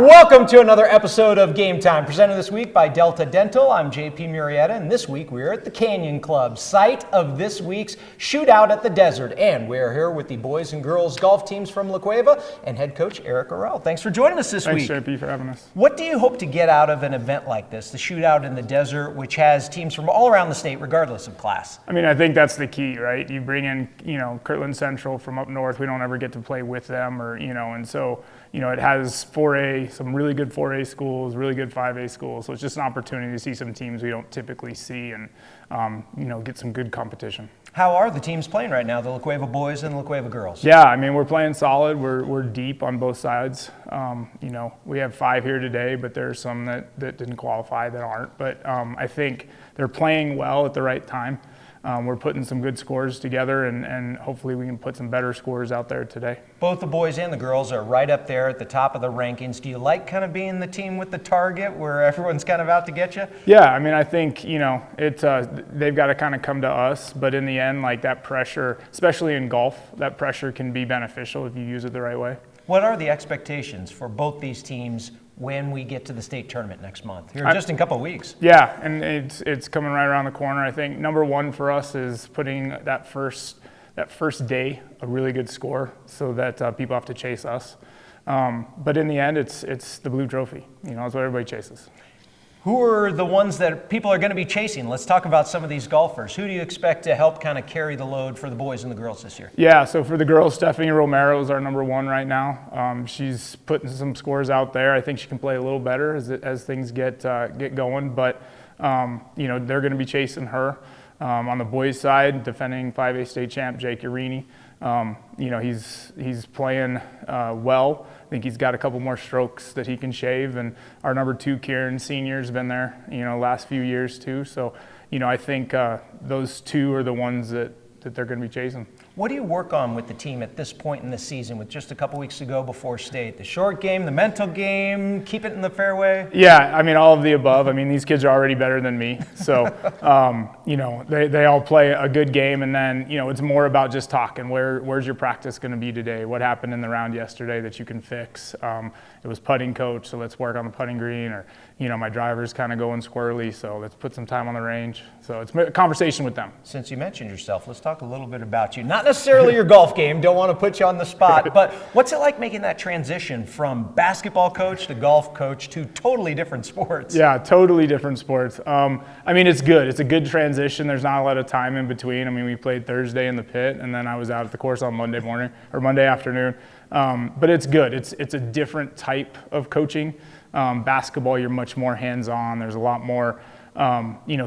Welcome to another episode of Game Time, presented this week by Delta Dental. I'm JP Murrieta, and this week we're at the Canyon Club, site of this week's Shootout at the Desert. And we're here with the boys and girls golf teams from La Cueva and head coach Eric Orell. Thanks for joining us this week. Thanks, JP, for having us. What do you hope to get out of an event like this, the Shootout in the Desert, which has teams from all around the state, regardless of class? I mean, I think that's the key, right? You bring in, Kirtland Central from up north. We don't ever get to play with them, and so, it has 4A, some really good 4A schools, really good 5A schools. So it's just an opportunity to see some teams we don't typically see and, get some good competition. How are the teams playing right now, the La Cueva boys and the La Cueva girls? Yeah, I mean, we're playing solid. We're deep on both sides. We have 5 here today, but there's some that didn't qualify that aren't. But I think they're playing well at the right time. We're putting some good scores together, and hopefully we can put some better scores out there today. Both the boys and the girls are right up there at the top of the rankings. Do you like kind of being the team with the target where everyone's kind of out to get you? Yeah, I mean, I think, they've got to kind of come to us, but in the end, like that pressure, especially in golf, that pressure can be beneficial if you use it the right way. What are the expectations for both these teams when we get to the state tournament next month, here just in a couple of weeks? Yeah, and it's coming right around the corner. I think number one for us is putting that first day a really good score so that people have to chase us. But in the end, it's the blue trophy. That's what everybody chases. Who are the ones that people are going to be chasing? Let's talk about some of these golfers. Who do you expect to help kind of carry the load for the boys and the girls this year? Yeah, so for the girls, Stephanie Romero is our number one right now. She's putting some scores out there. I think she can play a little better as things get going, but they're going to be chasing her. On the boys' side, defending 5A state champ Jake Urini. He's playing well. I think he's got a couple more strokes that he can shave. And our number 2, Kieran, senior, has been there, last few years too. So, I think those 2 are the ones that they're going to be chasing. What do you work on with the team at this point in the season with just a couple weeks to go before state? The short game, the mental game, keep it in the fairway? Yeah, I mean, all of the above. I mean, these kids are already better than me. So, they all play a good game. And then, it's more about just talking. Where's your practice going to be today? What happened in the round yesterday that you can fix? It was putting coach, so let's work on the putting green. Or, my driver's kind of going squirrely, so let's put some time on the range. So it's a conversation with them. Since you mentioned yourself, let's talk a little bit about you. Not necessarily your golf game, don't want to put you on the spot, but what's it like making that transition from basketball coach to golf coach to totally different sports? Yeah, totally different sports. It's good. It's a good transition. There's not a lot of time in between. We played Thursday in the pit, and then I was out at the course on Monday morning or Monday afternoon. But it's good. It's a different type of coaching. Basketball, you're much more hands-on. There's a lot more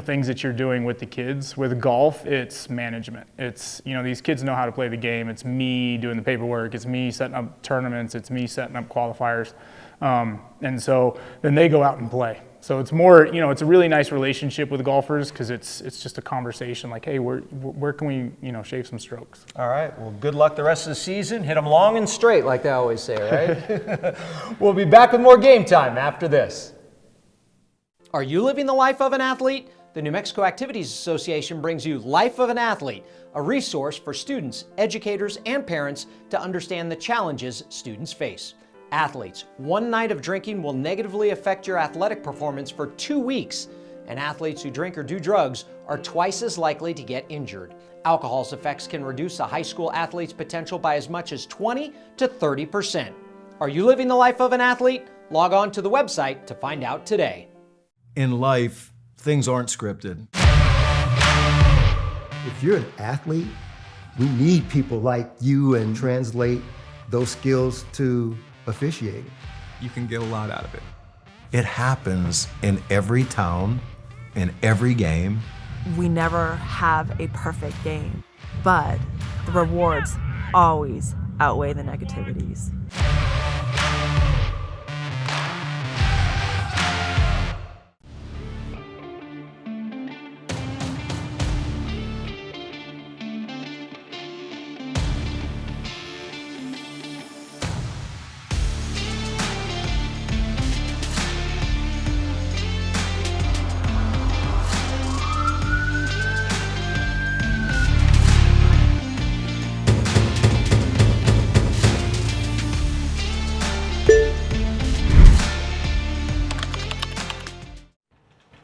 things that you're doing with the kids. With golf, it's management. It's, these kids know how to play the game. It's me doing the paperwork. It's me setting up tournaments. It's me setting up qualifiers. And so then they go out and play. So it's more, it's a really nice relationship with golfers because it's just a conversation like, hey, where can we, shave some strokes? All right. Well, good luck the rest of the season. Hit them long and straight, like they always say, right? We'll be back with more Game Time after this. Are you living the life of an athlete? The New Mexico Activities Association brings you Life of an Athlete, a resource for students, educators, and parents to understand the challenges students face. Athletes, one night of drinking will negatively affect your athletic performance for 2 weeks, and athletes who drink or do drugs are twice as likely to get injured. Alcohol's effects can reduce a high school athlete's potential by as much as 20 to 30%. Are you living the life of an athlete? Log on to the website to find out today. In life, things aren't scripted. If you're an athlete, we need people like you and translate those skills to officiating. You can get a lot out of it. It happens in every town, in every game. We never have a perfect game, but the rewards always outweigh the negativities.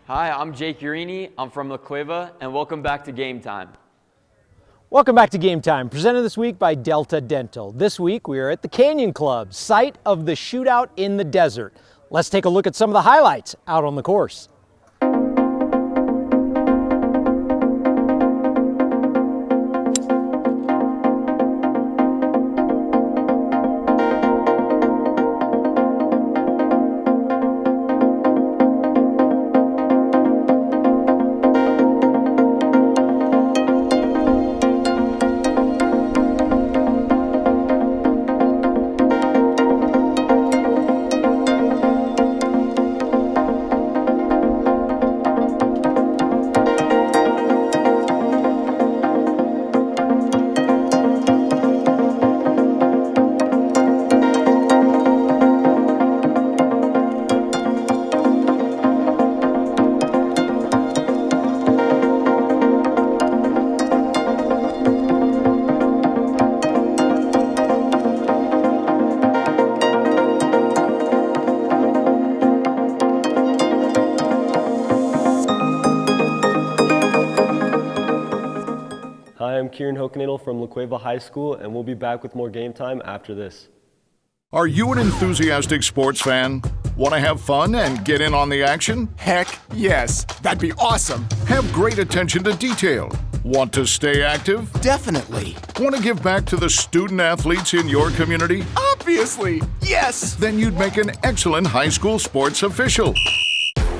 Hi, I'm Jake Urini. I'm from La Cueva, and welcome back to Game Time. Welcome back to Game Time, presented this week by Delta Dental. This week we are at the Canyon Club, site of the shootout in the desert. Let's take a look at some of the highlights out on the course. Hi, I'm Kieran Hokenadel from La Cueva High School, and we'll be back with more Game Time after this. Are you an enthusiastic sports fan? Want to have fun and get in on the action? Heck yes, that'd be awesome. Have great attention to detail? Want to stay active? Definitely. Want to give back to the student athletes in your community? Obviously, yes. Then you'd make an excellent high school sports official.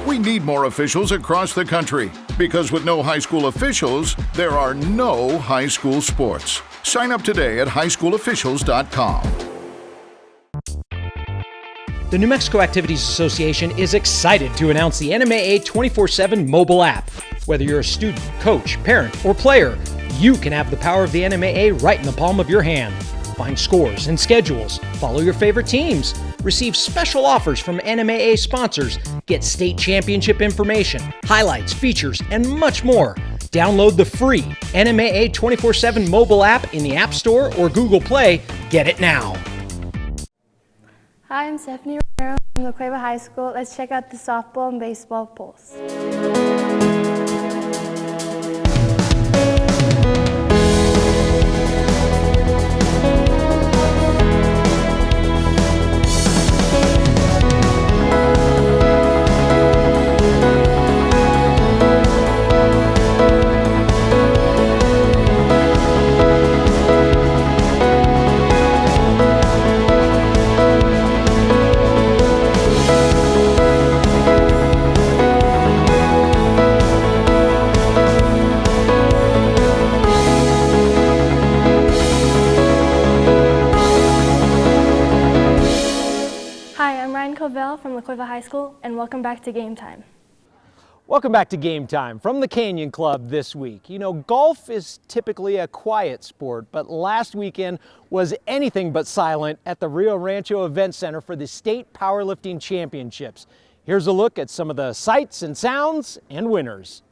We need more officials across the country, because with no high school officials, there are no high school sports. Sign up today at highschoolofficials.com. The New Mexico Activities Association is excited to announce the NMAA 24/7 mobile app. Whether you're a student, coach, parent, or player, you can have the power of the NMAA right in the palm of your hand. Find scores and schedules, follow your favorite teams, receive special offers from NMAA sponsors, get state championship information, highlights, features, and much more. Download the free NMAA 24/7 mobile app in the App Store or Google Play. Get it now. Hi, I'm Stephanie Romero from La Cueva High School. Let's check out the softball and baseball polls. From La Cueva High School, and welcome back to Game Time. Welcome back to Game Time from the Canyon Club this week. You know, golf is typically a quiet sport, but last weekend was anything but silent at the Rio Rancho Event Center for the State Powerlifting Championships. Here's a look at some of the sights and sounds and winners.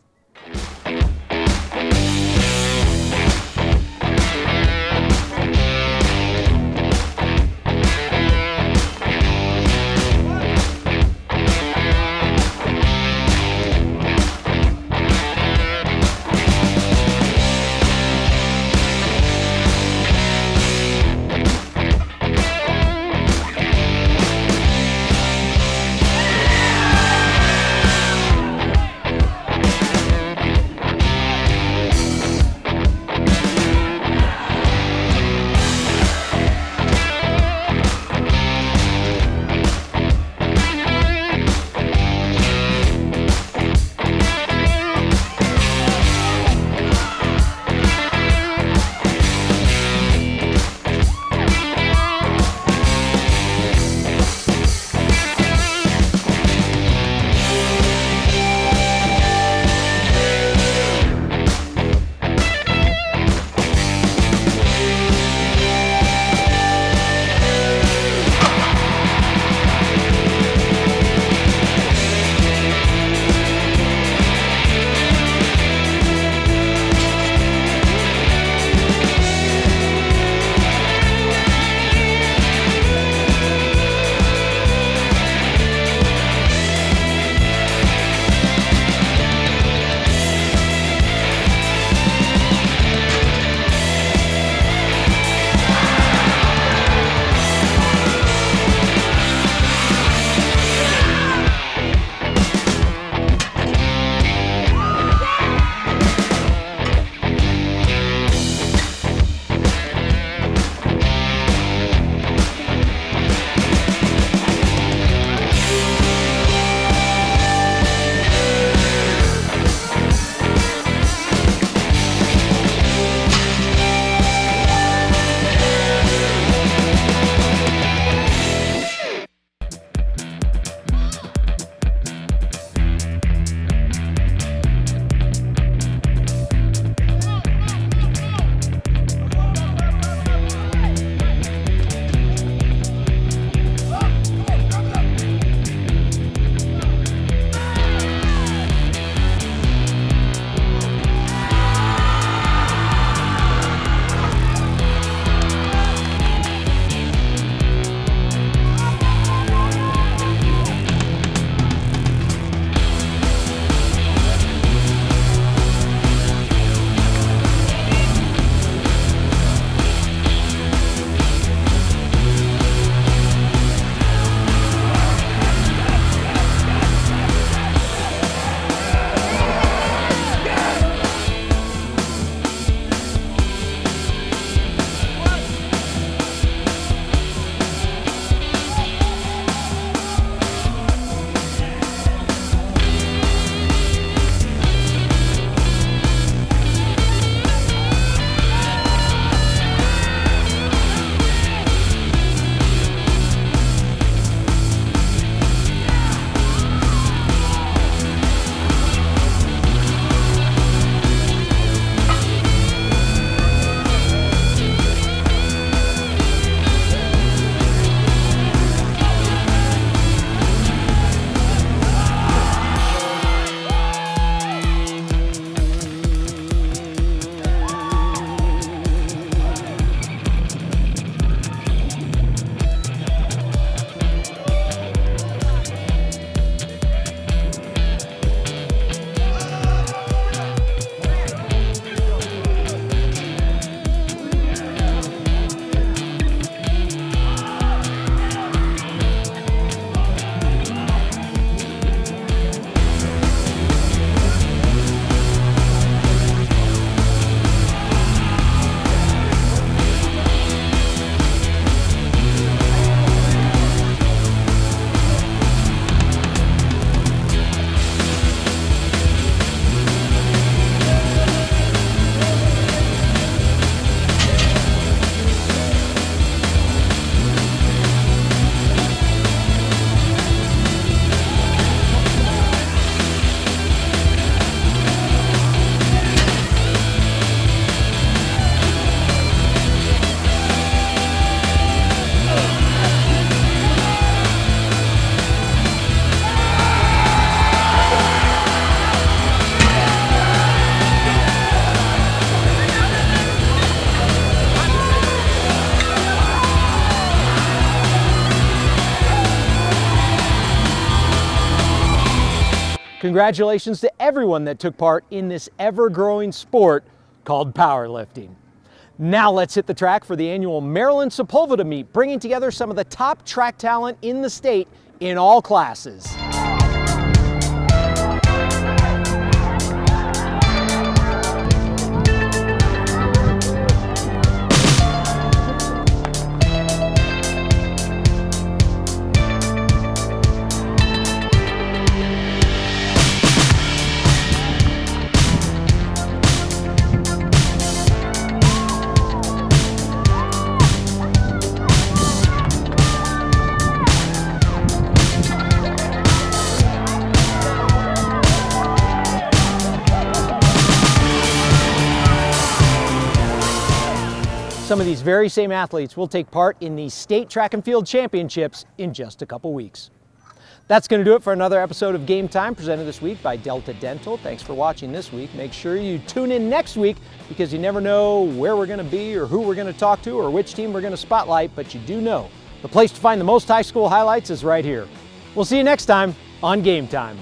Congratulations to everyone that took part in this ever-growing sport called powerlifting. Now let's hit the track for the annual Maryland Sepulveda meet, bringing together some of the top track talent in the state in all classes. Some of these very same athletes will take part in the state track and field championships in just a couple weeks. That's going to do it for another episode of Game Time, presented this week by Delta Dental. Thanks for watching this week. Make sure you tune in next week, because you never know where we're going to be or who we're going to talk to or which team we're going to spotlight, but you do know the place to find the most high school highlights is right here. We'll see you next time on Game Time.